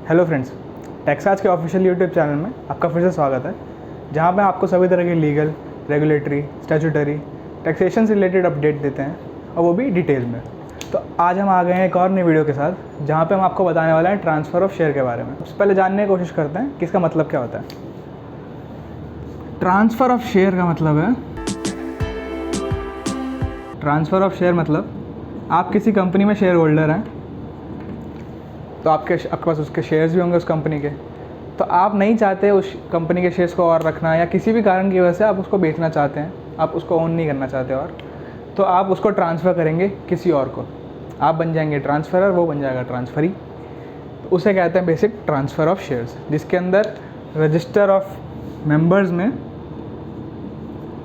Hello friends, टैक्साज के official YouTube channel में आपका फिर से स्वागत है, जहां पे आपको सभी तरह के लीगल, रेगुलेटरी, स्टैट्यूटरी, टैक्सेशन से रिलेटेड अपडेट देते हैं और वो भी डिटेल में। तो आज हम आ गए हैं एक और नई वीडियो के साथ, जहां पे हम आपको बताने वाले हैं ट्रांसफ़र ऑफ शेयर के बारे में। सबसे पहले जानने की कोशिश करते हैं कि इसका मतलब क्या होता है। ट्रांसफ़र ऑफ शेयर का मतलब है, ट्रांसफ़र ऑफ शेयर मतलब आप किसी कंपनी में शेयर होल्डर हैं, तो आपके पास उसके शेयर्स भी होंगे उस कंपनी के। तो आप नहीं चाहते उस कंपनी के शेयर्स को और रखना, या किसी भी कारण की वजह से आप उसको बेचना चाहते हैं, आप उसको ओन नहीं करना चाहते, और तो आप उसको ट्रांसफ़र करेंगे किसी और को। आप बन जाएंगे ट्रांसफ़रर, वो बन जाएगा ट्रांसफ़री। तो उसे कहते हैं बेसिक ट्रांसफ़र ऑफ शेयर्स, जिसके अंदर रजिस्टर ऑफ मेंबर्स में,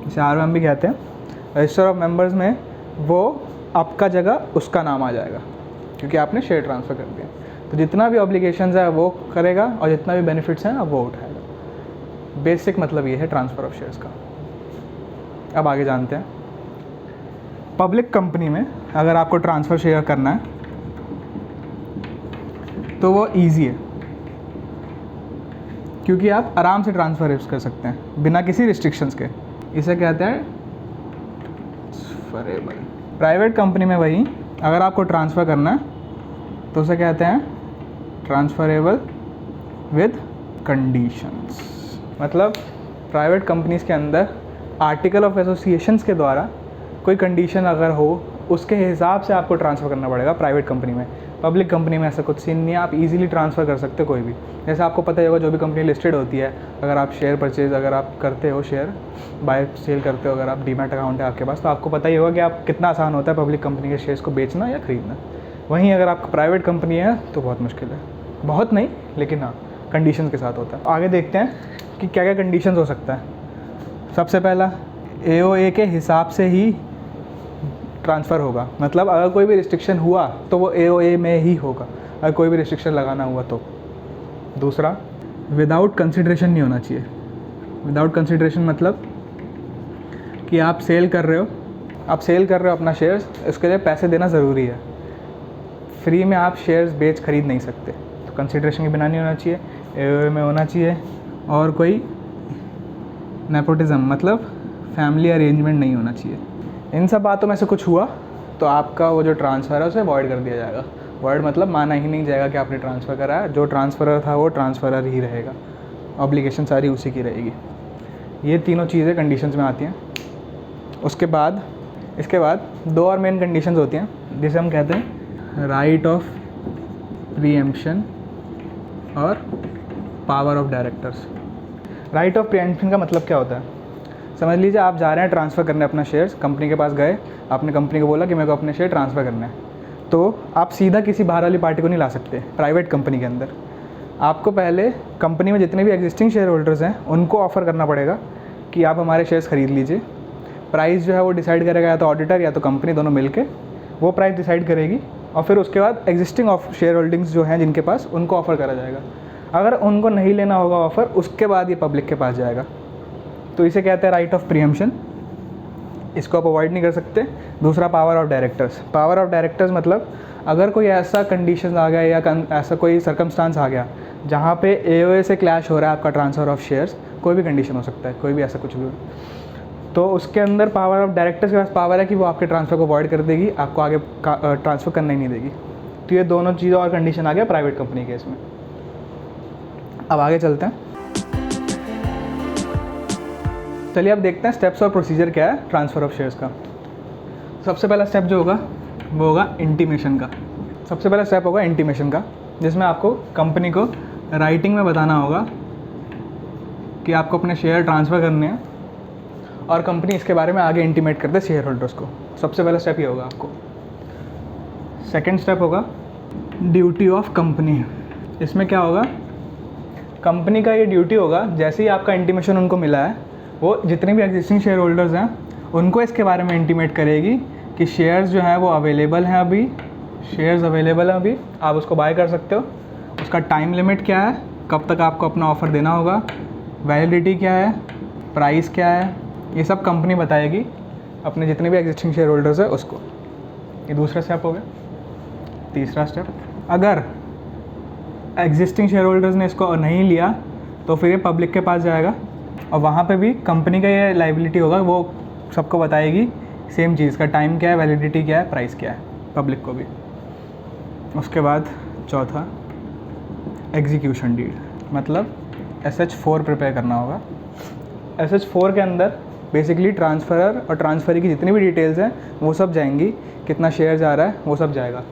जिसे ROM भी कहते हैं, रजिस्टर ऑफ मेंबर्स में वो आपका जगह उसका नाम आ जाएगा, क्योंकि आपने शेयर ट्रांसफ़र कर दिया। तो जितना भी ऑब्लिगेशंस है वो करेगा और जितना भी बेनिफिट्स हैं अब वो उठाएगा। बेसिक मतलब ये है ट्रांसफ़र ऑफ शेयर्स का। अब आगे जानते हैं। पब्लिक कंपनी में अगर आपको ट्रांसफ़र शेयर करना है तो वो इजी है, क्योंकि आप आराम से ट्रांसफ़र कर सकते हैं बिना किसी रिस्ट्रिक्शंस के। इसे कहते हैं ट्रांसफरेबल। प्राइवेट कंपनी में वही, अगर आपको ट्रांसफ़र करना है तो उसे कहते हैं ट्रांसफरेबल विद कंडीशंस। मतलब प्राइवेट कंपनीज़ के अंदर आर्टिकल ऑफ एसोसिएशंस के द्वारा कोई कंडीशन अगर हो, उसके हिसाब से आपको ट्रांसफ़र करना पड़ेगा प्राइवेट कंपनी में। पब्लिक कंपनी में ऐसा कुछ सीन नहीं है, आप इजीली ट्रांसफ़र कर सकते हो कोई भी। जैसे आपको पता ही होगा, जो भी कंपनी लिस्टेड होती है, अगर आप शेयर परचेज़ अगर आप करते हो, शेयर बाय सेल करते हो, अगर आप डीमैट अकाउंट है आपके पास, तो आपको पता ही होगा कि आप कितना आसान होता है पब्लिक कंपनी के शेयर्स को बेचना या ख़रीदना। वहीं अगर आपका प्राइवेट कंपनी है तो बहुत मुश्किल है, बहुत नहीं लेकिन हाँ कंडीशंस के साथ होता है। आगे देखते हैं कि क्या क्या कंडीशंस हो सकता है। सबसे पहला, AOA के हिसाब से ही ट्रांसफ़र होगा, मतलब अगर कोई भी रिस्ट्रिक्शन हुआ तो वो AOA में ही होगा, अगर कोई भी रिस्ट्रिक्शन लगाना हुआ तो। दूसरा, विदाउट कंसिड्रेशन नहीं होना चाहिए। विदाउट कंसिड्रेशन मतलब कि आप सेल कर रहे हो अपना शेयर्स, इसके लिए पैसे देना ज़रूरी है। फ्री में आप शेयर्स बेच खरीद नहीं सकते, तो कंसिड्रेशन के बिना नहीं होना चाहिए, AOA में होना चाहिए, और कोई नेपोटिज़म मतलब फैमिली अरेंजमेंट नहीं होना चाहिए। इन सब बातों में से कुछ हुआ तो आपका वो जो ट्रांसफ़र है उसे वॉइड कर दिया जाएगा। वॉइड मतलब माना ही नहीं जाएगा कि आपने ट्रांसफ़र करा है, जो ट्रांसफ़रर था वो ट्रांसफ़रर ही रहेगा, ऑब्लिगेशन सारी उसी की रहेगी। ये तीनों चीज़ें कंडीशंस में आती हैं। इसके बाद दो और मेन कंडीशंस होती हैं, जिसे हम कहते हैं राइट ऑफ प्रीएम्पशन और power of directors. Right of preemption का मतलब क्या होता है? समझ लीजिए आप जा रहे हैं ट्रांसफ़र करने अपना शेयर्स, कंपनी के पास गए, आपने कंपनी को बोला कि मेरे को अपने शेयर ट्रांसफ़र करना है, तो आप सीधा किसी बाहर वाली पार्टी को नहीं ला सकते। प्राइवेट कंपनी के अंदर आपको पहले कंपनी में जितने भी एग्जिस्टिंग शेयर होल्डर्स हैं उनको ऑफ़र करना पड़ेगा कि आप हमारे शेयर्स ख़रीद लीजिए। प्राइस जो है वो डिसाइड करेगा या तो ऑडिटर या तो कंपनी, दोनों मिल के वो प्राइस डिसाइड करेगी, और फिर उसके बाद एग्जिस्टिंग शेयर होल्डिंग्स जो हैं जिनके पास, उनको ऑफ़र करा जाएगा। अगर उनको नहीं लेना होगा ऑफ़र, उसके बाद ये पब्लिक के पास जाएगा। तो इसे कहते हैं राइट ऑफ प्रीएम्पशन, इसको आप अवॉइड नहीं कर सकते। दूसरा, power of directors. Power of directors मतलब अगर कोई ऐसा कंडीशन आ गया या ऐसा कोई सर्कमस्टांस आ गया जहाँ पे AOA से क्लैश हो रहा है आपका ट्रांसफ़र ऑफ शेयर्स, कोई भी कंडीशन हो सकता है, कोई भी ऐसा कुछ भी हो, तो उसके अंदर पावर ऑफ डायरेक्टर्स के पास पावर है कि वो आपके ट्रांसफ़र को अवॉइड कर देगी, आपको आगे ट्रांसफ़र करना ही नहीं देगी। तो ये दोनों चीज़ें और कंडीशन आ गया प्राइवेट कंपनी केस में। अब आगे चलते हैं। चलिए अब देखते हैं स्टेप्स और प्रोसीजर क्या है ट्रांसफ़र ऑफ शेयर्स का। सबसे पहला स्टेप जो होगा वो होगा इंटीमेशन का। सबसे पहला स्टेप होगा इंटीमेशन का, जिसमें आपको कंपनी को राइटिंग में बताना होगा कि आपको अपने शेयर ट्रांसफ़र करने हैं, और कंपनी इसके बारे में आगे इंटीमेट कर दे शेयर होल्डर्स को। सबसे पहला स्टेप ये होगा आपको। सेकंड स्टेप होगा ड्यूटी ऑफ कंपनी। इसमें क्या होगा, कंपनी का ये ड्यूटी होगा, जैसे ही आपका इंटीमेशन उनको मिला है, वो जितने भी एग्जिस्टिंग शेयर होल्डर्स हैं उनको इसके बारे में इंटीमेट करेगी कि शेयर्स जो हैं वो अवेलेबल हैं, अभी शेयर्स अवेलेबल हैं, अभी आप उसको बाय कर सकते हो। उसका टाइम लिमिट क्या है, कब तक आपको अपना ऑफ़र देना होगा, वैलिडिटी क्या है, प्राइस क्या है, ये सब कंपनी बताएगी अपने जितने भी एग्जिस्टिंग शेयर होल्डर्स है उसको। ये दूसरा स्टेप हो गया। तीसरा स्टेप, अगर एग्जिस्टिंग शेयर होल्डर्स ने इसको नहीं लिया तो फिर ये पब्लिक के पास जाएगा और वहाँ पे भी कंपनी का ये लाइबिलिटी होगा, वो सबको बताएगी सेम चीज़ का, टाइम क्या है, वैलिडिटी क्या है, प्राइस क्या है, पब्लिक को भी। उसके बाद चौथा एग्जीक्यूशन डीड, मतलब SH4 प्रिपेयर करना होगा। SH4 के अंदर बेसिकली ट्रांसफ़रर और ट्रांसफ़री की जितनी भी डिटेल्स हैं वो सब जाएंगी, कितना शेयर जा रहा है वो सब जाएगा।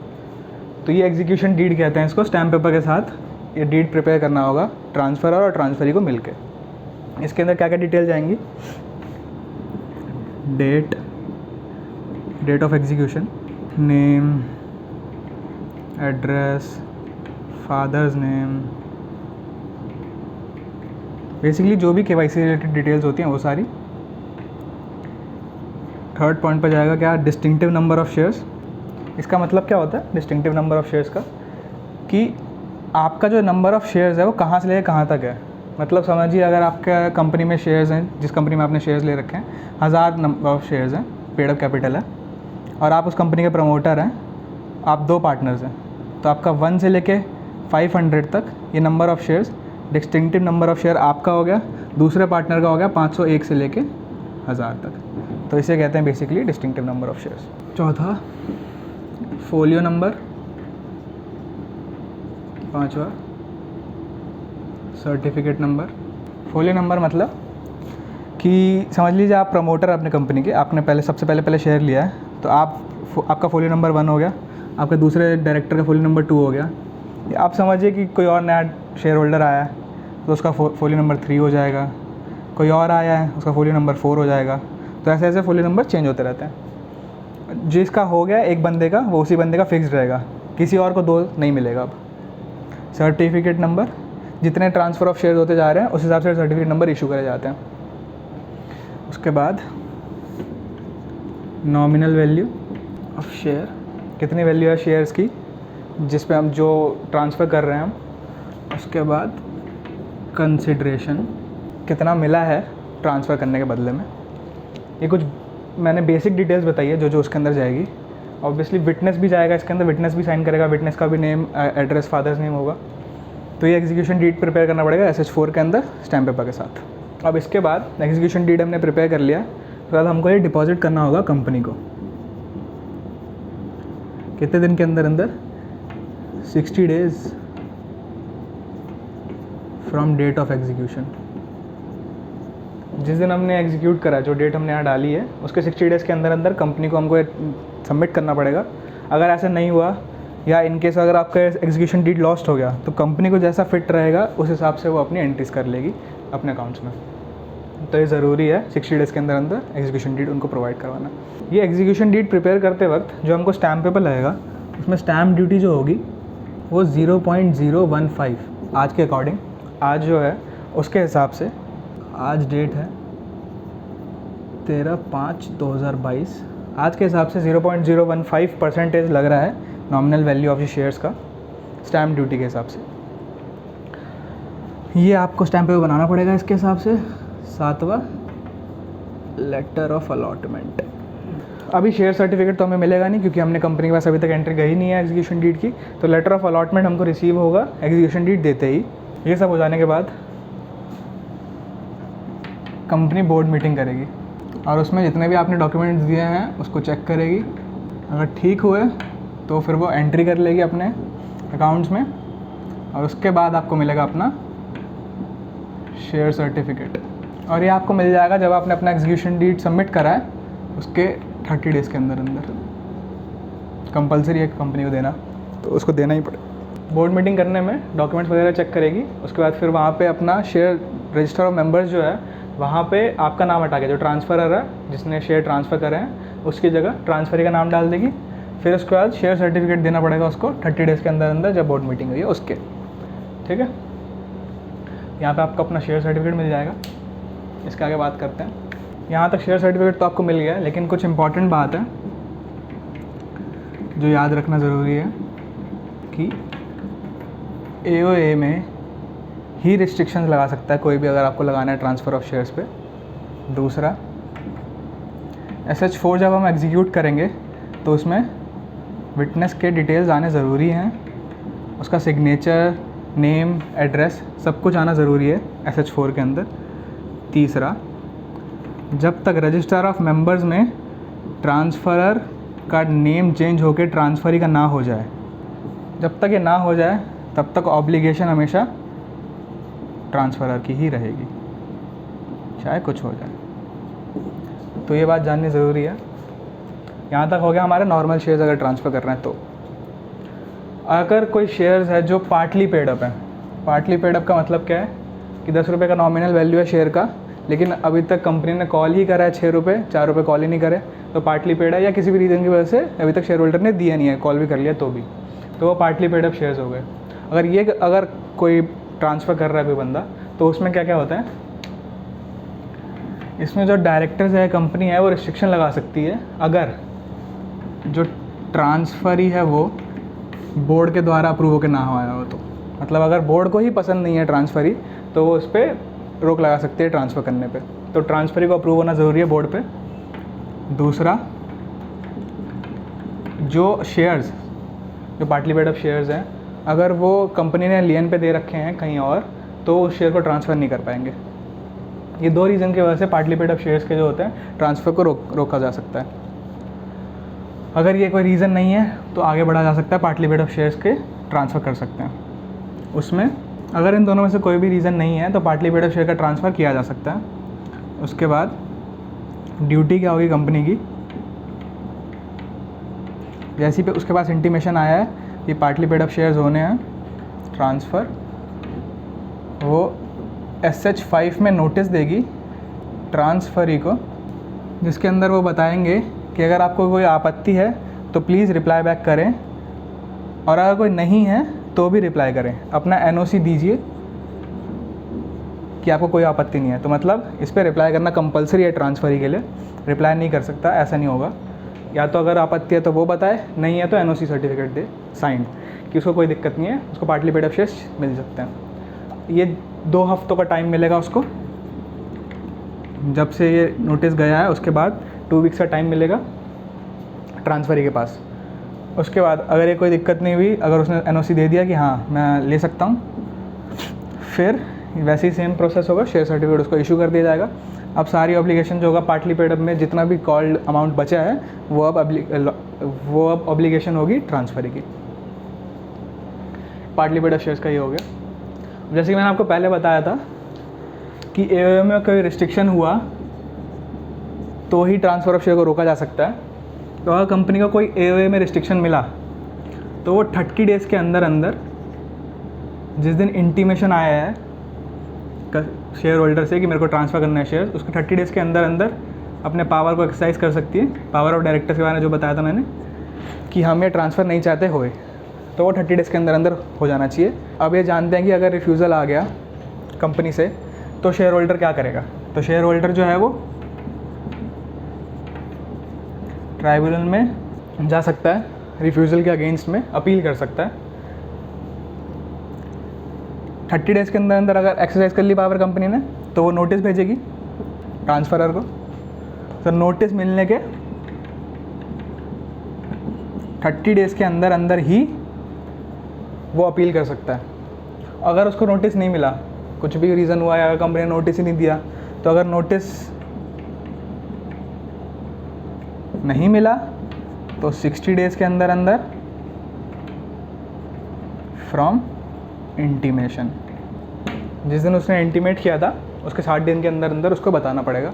तो ये एग्जीक्यूशन डीड कहते हैं इसको। स्टैम्प पेपर के साथ ये डीड प्रिपेयर करना होगा ट्रांसफ़रर और ट्रांसफ़री को मिलके। इसके अंदर क्या क्या डिटेल जाएंगी? Date of execution, name, address, father's name, basically जो भी KYC रिलेटेड डिटेल्स होती हैं वो सारी। थर्ड पॉइंट पर जाएगा क्या? Distinctive number of shares. इसका मतलब क्या होता है डिस्टिंक्टिव नंबर ऑफ़ शेयर्स का? कि आपका जो नंबर ऑफ़ शेयर्स है वो कहाँ से लेकर कहाँ तक है। मतलब समझिए अगर आपका कंपनी में शेयर्स हैं, जिस कंपनी में आपने शेयर्स ले रखे हैं, 1000 नंबर ऑफ़ शेयर्स हैं, पेड अप कैपिटल है, और आप उस कंपनी के प्रमोटर हैं, आप 2 पार्टनर्स हैं, तो आपका 1 से लेके 500 तक ये number of shares, distinctive number of share आपका हो गया, दूसरे पार्टनर का हो गया 501 से लेके 1000 तक। तो इसे कहते हैं basically distinctive number of shares. चौथा फोलियो नंबर, पांचवा सर्टिफिकेट नंबर। फोलियो नंबर मतलब कि समझ लीजिए आप प्रमोटर अपने कंपनी के, आपने सबसे पहले शेयर लिया है, तो आपका फोलियो नंबर 1 हो गया, आपके दूसरे डायरेक्टर का फोलियो नंबर 2 हो गया। आप समझिए कि कोई और नया शेयर होल्डर आया है तो उसका फोलियो नंबर 3 हो जाएगा, कोई और आया है उसका फोलियो नंबर 4 हो जाएगा। तो ऐसे ऐसे फोलियो नंबर चेंज होते रहते हैं। जिसका हो गया एक बंदे का, वो उसी बंदे का फिक्स्ड रहेगा, किसी और को 2 नहीं मिलेगा। अब सर्टिफिकेट नंबर, जितने ट्रांसफ़र ऑफ शेयर होते जा रहे हैं उस हिसाब से सर्टिफिकेट नंबर इशू करे जाते हैं। उसके बाद नॉमिनल वैल्यू ऑफ शेयर, कितनी वैल्यू है शेयर्स की जिस पे हम जो ट्रांसफ़र कर रहे हैं हम। उसके बाद कंसिडरेशन, कितना मिला है ट्रांसफ़र करने के बदले में। ये कुछ मैंने बेसिक डिटेल्स बताई है जो उसके अंदर जाएगी। ऑब्वियसली विटनेस भी जाएगा इसके अंदर, विटनेस भी साइन करेगा, विटनेस का भी नेम, एड्रेस, फादर्स नेम होगा। तो ये एग्जीक्यूशन डीड प्रिपेयर करना पड़ेगा SH4 के अंदर स्टैम्प पेपर के साथ। अब इसके बाद एग्जीक्यूशन डीड हमने प्रिपेयर कर लिया, उसके बाद हमको ये डिपॉजिट करना होगा कंपनी को। कितने दिन के अंदर 60 days from date of execution. जिस दिन हमने एग्जीक्यूट करा, जो डेट हमने यहाँ डाली है, उसके 60 डेज़ के अंदर कंपनी को हमको सबमिट करना पड़ेगा। अगर ऐसा नहीं हुआ या इनकेस अगर आपका एग्जीक्यूशन डीड लॉस्ट हो गया तो कंपनी को जैसा फिट रहेगा उस हिसाब से वो अपनी एंट्रीज कर लेगी अपने अकाउंट्स में। तो ये ज़रूरी है 60 डेज़ के अंदर एग्जीक्यूशन डीड उनको प्रोवाइड करवाना। ये एग्जीक्यूशन डीड प्रिपेयर करते वक्त जो हमको स्टैम्प पेपर लगेगा उसमें स्टैम्प ड्यूटी जो होगी वो 0.015 आज के अकॉर्डिंग, आज जो है उसके हिसाब से, आज डेट है 13/5/2022, आज के हिसाब से 0.015% लग रहा है nominal value of the shares का स्टैम्प ड्यूटी के हिसाब से। ये आपको स्टैम्प पेपर बनाना पड़ेगा इसके हिसाब से। 7वां लेटर ऑफ अलॉटमेंट। अभी शेयर सर्टिफिकेट तो हमें मिलेगा नहीं क्योंकि हमने कंपनी के पास अभी तक एंट्री गई नहीं है एग्जीक्यूशन डीड की। तो लेटर ऑफ अलॉटमेंट हमको रिसीव होगा एग्जीक्यूशन डीड देते ही। ये सब हो जाने के बाद कंपनी बोर्ड मीटिंग करेगी और उसमें जितने भी आपने डॉक्यूमेंट्स दिए हैं उसको चेक करेगी। अगर ठीक हुए तो फिर वो एंट्री कर लेगी अपने अकाउंट्स में और उसके बाद आपको मिलेगा अपना शेयर सर्टिफिकेट। और ये आपको मिल जाएगा जब आपने अपना एग्जीक्यूशन डीड सबमिट करा है उसके 30 डेज़ के अंदर कंपलसरी है कंपनी को देना, तो उसको देना ही पड़ेगा। बोर्ड मीटिंग करने में डॉक्यूमेंट्स वगैरह चेक करेगी, उसके बाद फिर वहाँ पे अपना शेयर रजिस्टर ऑफ मेंबर्स जो है वहाँ पे आपका नाम हटा के जो ट्रांसफ़रर है जिसने शेयर ट्रांसफ़र करे हैं उसकी जगह ट्रांसफ़री का नाम डाल देगी। फिर उसके बाद शेयर सर्टिफिकेट देना पड़ेगा उसको 30 डेज़ के अंदर जब बोर्ड मीटिंग हुई है उसके। ठीक है, यहाँ पे आपको अपना शेयर सर्टिफिकेट मिल जाएगा। इसके आगे बात करते हैं। यहाँ तक शेयर सर्टिफिकेट तो आपको मिल गया है, लेकिन कुछ इंपॉर्टेंट बात है जो याद रखना ज़रूरी है कि AOA में ही रिस्ट्रिक्शंस लगा सकता है कोई भी अगर आपको लगाना है ट्रांसफ़र ऑफ शेयर्स पे। दूसरा, SH4 जब हम एग्जीक्यूट करेंगे तो उसमें विटनेस के डिटेल्स आने ज़रूरी हैं, उसका सिग्नेचर, नेम, एड्रेस सब कुछ आना ज़रूरी है SH4 के अंदर। तीसरा, जब तक रजिस्टर ऑफ मेंबर्स में ट्रांसफ़रर का नेम चेंज होकर ट्रांसफ़री का ना हो जाए, जब तक ये ना हो जाए तब तक ऑब्लिगेशन हमेशा ट्रांसफ़रर की ही रहेगी, चाहे कुछ हो जाए। तो ये बात जाननी ज़रूरी है। यहाँ तक हो गया हमारे नॉर्मल शेयर्स अगर ट्रांसफ़र कर रहे हैं तो। अगर कोई शेयर्स है जो पार्टली पेड अप है, पार्टली पेड अप का मतलब क्या है कि 10 रुपये का नॉमिनल वैल्यू है शेयर का, लेकिन अभी तक कंपनी ने कॉल ही करा है 6 रुपये, 4 रुपये कॉल ही नहीं करे, तो पार्टली पेड है, या किसी भी रीज़न की वजह से अभी तक शेयर होल्डर ने दिया नहीं है, कॉल भी कर लिया तो भी, तो वो पार्टली पेड अप शेयर्स हो गए। अगर कोई ट्रांसफ़र कर रहा है कोई बंदा, तो उसमें क्या क्या होता है, इसमें जो डायरेक्टर्स है कंपनी है वो रिस्ट्रिक्शन लगा सकती है अगर जो ट्रांसफ़री है वो बोर्ड के द्वारा अप्रूव होकर ना आया हो। तो मतलब अगर बोर्ड को ही पसंद नहीं है ट्रांसफ़री, तो वो उस पर रोक लगा सकती है ट्रांसफ़र करने पे। तो ट्रांसफ़री को अप्रूव होना ज़रूरी है बोर्ड पे। दूसरा, जो शेयर्स, जो पार्टली पेड अप शेयर्स हैं, अगर वो कंपनी ने लियन पे दे रखे हैं कहीं और, तो उस शेयर को ट्रांसफ़र नहीं कर पाएंगे। ये 2 रीज़न की वजह से पार्टली पेड अप शेयर्स के जो होते हैं ट्रांसफ़र को रोका जा सकता है। अगर ये कोई रीज़न नहीं है तो आगे बढ़ा जा सकता है, पार्टली पेड अप शेयर्स के ट्रांसफ़र कर सकते हैं। उसमें अगर इन दोनों में से कोई भी रीज़न नहीं है तो पार्टली पेड अप शेयर का ट्रांसफ़र किया जा सकता है। उसके बाद ड्यूटी क्या होगी कंपनी की, जैसे पे उसके पास इंटीमेशन आया है कि पार्टली पेड अप शेयर्स होने हैं ट्रांसफ़र, वो SH5 में नोटिस देगी ट्रांसफ़री को, जिसके अंदर वो बताएंगे कि अगर आपको कोई आपत्ति है तो प्लीज़ रिप्लाई बैक करें, और अगर कोई नहीं है तो भी रिप्लाई करें, अपना NOC दीजिए कि आपको कोई आपत्ति नहीं है। तो मतलब इस पर रिप्लाई करना कंपलसरी है ट्रांसफ़री के लिए, रिप्लाई नहीं कर सकता, ऐसा नहीं होगा। या तो अगर आपत्ति है तो वो बताए, नहीं है तो NOC सर्टिफिकेट दे साइंड कि उसको कोई दिक्कत नहीं है, उसको पार्टली पेड अप शेयर्स मिल सकते हैं। ये 2 हफ्तों का टाइम मिलेगा उसको, जब से ये नोटिस गया है उसके बाद 2 वीक्स का टाइम मिलेगा ट्रांसफ़री के पास। उसके बाद अगर ये कोई दिक्कत नहीं हुई, अगर उसने NOC दे दिया कि हाँ मैं ले सकता हूँ, फिर वैसे ही सेम प्रोसेस होगा, शेयर सर्टिफिकेट उसको इशू कर दिया जाएगा। अब सारी ऑब्लिगेशन जो होगा पार्टली पेड अप में जितना भी कॉल्ड अमाउंट बचा है वो अब ऑब्लिगेशन होगी ट्रांसफ़री की। पार्टली पेड अप शेयर्स का ये हो गया। जैसे कि मैंने आपको पहले बताया था कि AOA में कोई रिस्ट्रिक्शन हुआ तो ही ट्रांसफ़र ऑफ शेयर को रोका जा सकता है। तो अगर कंपनी को कोई AOA में रिस्ट्रिक्शन मिला तो वो 30 डेज़ के अंदर अंदर, जिस दिन इंटीमेशन आया है शेयर होल्डर से कि मेरे को ट्रांसफ़र करना है शेयर, उसके 30 डेज़ के अंदर अंदर अपने पावर को एक्सरसाइज कर सकती है। पावर ऑफ डायरेक्टर्स के बारे में जो बताया था मैंने कि हम ये ट्रांसफ़र नहीं चाहते होए, तो वो 30 डेज़ के अंदर अंदर हो जाना चाहिए। अब ये जानते हैं कि अगर रिफ्यूज़ल आ गया कंपनी से तो शेयर होल्डर क्या करेगा। तो शेयर होल्डर जो है वो ट्राइब्यूनल में जा सकता है, रिफ्यूज़ल के अगेंस्ट में अपील कर सकता है। 30 डेज़ के अंदर अंदर अगर एक्सरसाइज कर ली पावर कंपनी ने तो वो नोटिस भेजेगी ट्रांसफ़रर को। तो नोटिस मिलने के 30 डेज़ के अंदर अंदर ही वो अपील कर सकता है। अगर उसको नोटिस नहीं मिला, कुछ भी रीज़न हुआ या कंपनी ने नोटिस ही नहीं दिया, तो अगर नोटिस नहीं मिला तो 60 डेज़ के अंदर अंदर फ्रॉम इंटीमेशन, जिस दिन उसने इंटीमेट किया था उसके 60 दिन के अंदर अंदर उसको बताना पड़ेगा,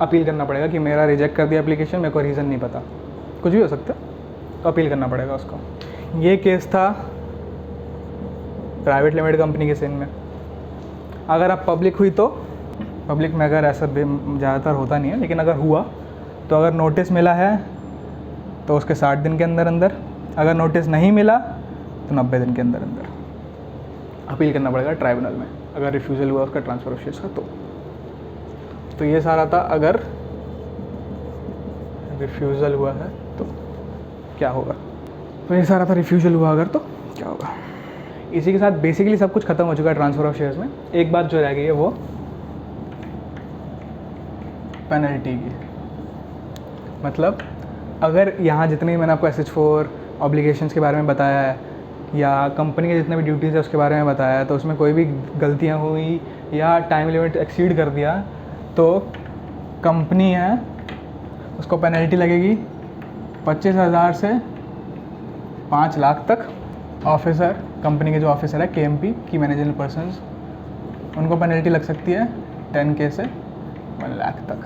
अपील करना पड़ेगा कि मेरा रिजेक्ट कर दिया एप्लीकेशन, मेरे को रीज़न नहीं पता, कुछ भी हो सकता है, तो अपील करना पड़ेगा उसको। ये केस था प्राइवेट लिमिटेड कंपनी के सीन में। अगर आप पब्लिक हुई तो पब्लिक में अगर ऐसा ज़्यादातर होता नहीं है, लेकिन अगर हुआ तो अगर नोटिस मिला है तो उसके 60 दिन के अंदर अंदर, अगर नोटिस नहीं मिला तो 90 दिन के अंदर अंदर अपील करना पड़ेगा ट्राइब्यूनल में, अगर रिफ्यूज़ल हुआ उसका ट्रांसफ़र ऑफ शेयर्स का। तो ये सारा था अगर रिफ्यूज़ल हुआ है तो क्या होगा। तो ये सारा था रिफ्यूज़ल हुआ अगर तो क्या होगा। इसी के साथ बेसिकली सब कुछ ख़त्म हो चुका है ट्रांसफ़र ऑफ शेयर्स में। एक बात जो रह गई है वो पेनल्टी की। मतलब अगर यहाँ जितने मैंने आपको SH4 ऑब्लिगेशंस के बारे में बताया है या कंपनी के जितने भी ड्यूटीज़ है उसके बारे में बताया, तो उसमें कोई भी गलतियाँ हुई या टाइम लिमिट एक्सीड कर दिया तो कंपनी है उसको पेनल्टी लगेगी 25,000 से 5 लाख तक। ऑफिसर, कंपनी के जो ऑफिसर है KMP की मैनेजरल पर्सन्स, उनको पेनल्टी लग सकती है 10K से 1 लाख तक,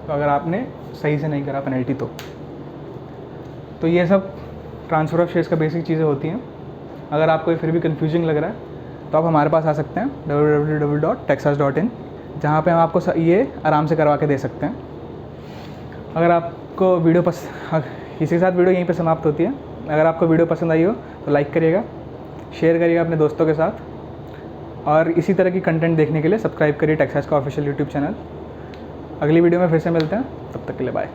तो अगर आपने सही से नहीं करा पेनल्टी तो ये सब ट्रांसफ़र ऑफ शेयर्स का बेसिक चीज़ें होती हैं। अगर आपको फिर भी कन्फ्यूजिंग लग रहा है तो आप हमारे पास आ सकते हैं www.texas.in, जहाँ पे हम आपको ये आराम से करवा के दे सकते हैं। अगर आपको वीडियो इसी के साथ वीडियो यहीं पे समाप्त होती है। अगर आपको वीडियो पसंद आई हो तो लाइक करिएगा, शेयर करिएगा अपने दोस्तों के साथ, और इसी तरह की कंटेंट देखने के लिए सब्सक्राइब करिए टेक्सास का ऑफिशियल यूट्यूब चैनल। अगली वीडियो में फिर से मिलते हैं, तब तक के लिए बाय।